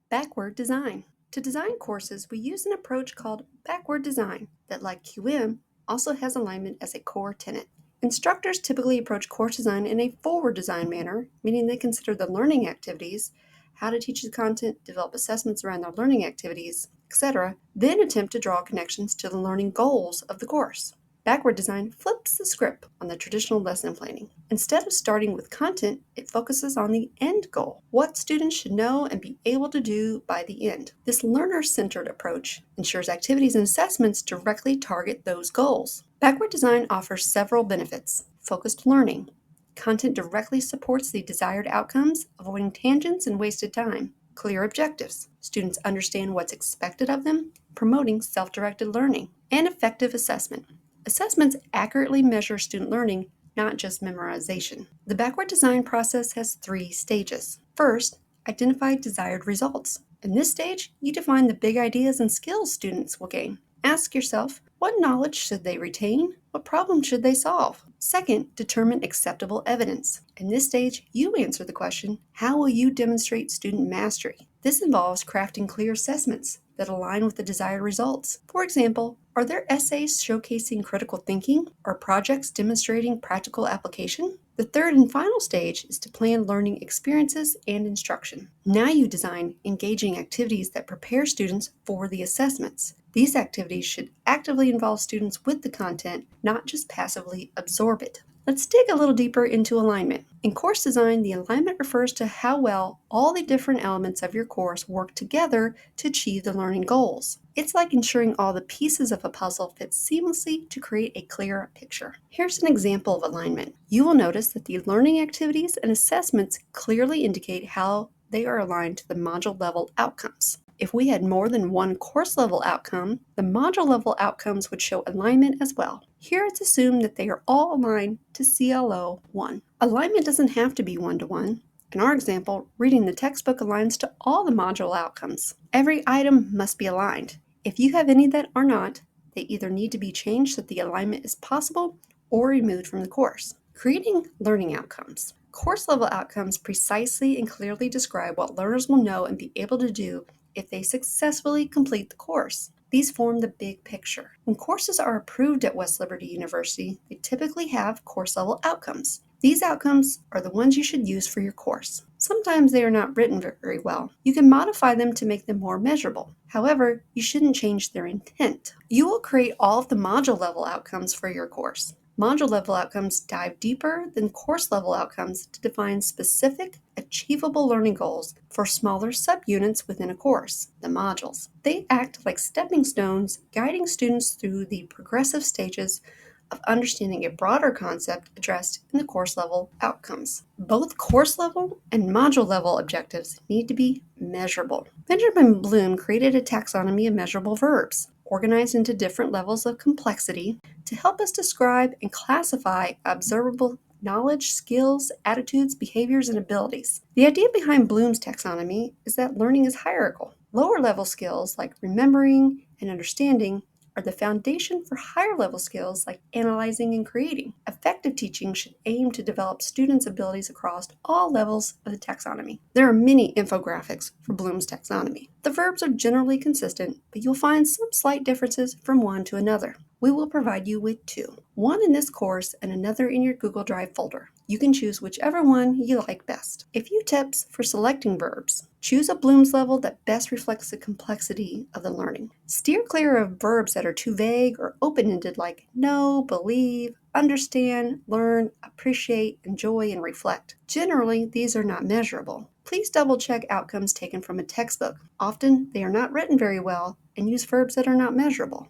Backward design. To design courses, we use an approach called backward design that, like QM, also has alignment as a core tenet. Instructors typically approach course design in a forward design manner, meaning they consider the learning activities, how to teach the content, develop assessments around their learning activities, etc., then attempt to draw connections to the learning goals of the course. Backward design flips the script on the traditional lesson planning. Instead of starting with content, it focuses on the end goal, what students should know and be able to do by the end. This learner-centered approach ensures activities and assessments directly target those goals. Backward design offers several benefits. Focused learning. Content directly supports the desired outcomes, avoiding tangents and wasted time. Clear objectives. Students understand what's expected of them, promoting self-directed learning. And effective assessment. Assessments accurately measure student learning, not just memorization. The backward design process has 3 stages. First, identify desired results. In this stage, you define the big ideas and skills students will gain. Ask yourself, what knowledge should they retain? What problem should they solve? Second, determine acceptable evidence. In this stage, you answer the question, how will you demonstrate student mastery? This involves crafting clear assessments that align with the desired results. For example, are there essays showcasing critical thinking or projects demonstrating practical application? The third and final stage is to plan learning experiences and instruction. Now you design engaging activities that prepare students for the assessments. These activities should actively involve students with the content, not just passively absorb it. Let's dig a little deeper into alignment. In course design, the alignment refers to how well all the different elements of your course work together to achieve the learning goals. It's like ensuring all the pieces of a puzzle fit seamlessly to create a clear picture. Here's an example of alignment. You will notice that the learning activities and assessments clearly indicate how they are aligned to the module level outcomes. If we had more than one course level outcome, the module level outcomes would show alignment as well. Here it's assumed that they are all aligned to CLO 1. Alignment doesn't have to be one-to-one. In our example, reading the textbook aligns to all the module outcomes. Every item must be aligned. If you have any that are not, they either need to be changed so that the alignment is possible or removed from the course. Creating learning outcomes. Course level outcomes precisely and clearly describe what learners will know and be able to do if they successfully complete the course. These form the big picture. When courses are approved at West Liberty University, they typically have course level outcomes. These outcomes are the ones you should use for your course. Sometimes they are not written very well. You can modify them to make them more measurable. However, you shouldn't change their intent. You will create all of the module level outcomes for your course. Module level outcomes dive deeper than course level outcomes to define specific, achievable learning goals for smaller subunits within a course, the modules. They act like stepping stones, guiding students through the progressive stages of understanding a broader concept addressed in the course level outcomes. Both course level and module level objectives need to be measurable. Benjamin Bloom created a taxonomy of measurable verbs, organized into different levels of complexity to help us describe and classify observable knowledge, skills, attitudes, behaviors, and abilities. The idea behind Bloom's taxonomy is that learning is hierarchical. Lower level skills like remembering and understanding are the foundation for higher level skills like analyzing and creating. Effective teaching should aim to develop students' abilities across all levels of the taxonomy. There are many infographics for Bloom's taxonomy. The verbs are generally consistent, but you'll find some slight differences from one to another. We will provide you with 2, one in this course and another in your Google Drive folder. You can choose whichever one you like best. A few tips for selecting verbs. Choose a Bloom's level that best reflects the complexity of the learning. Steer clear of verbs that are too vague or open-ended like know, believe, understand, learn, appreciate, enjoy, and reflect. Generally, these are not measurable. Please double-check outcomes taken from a textbook. Often, they are not written very well and use verbs that are not measurable.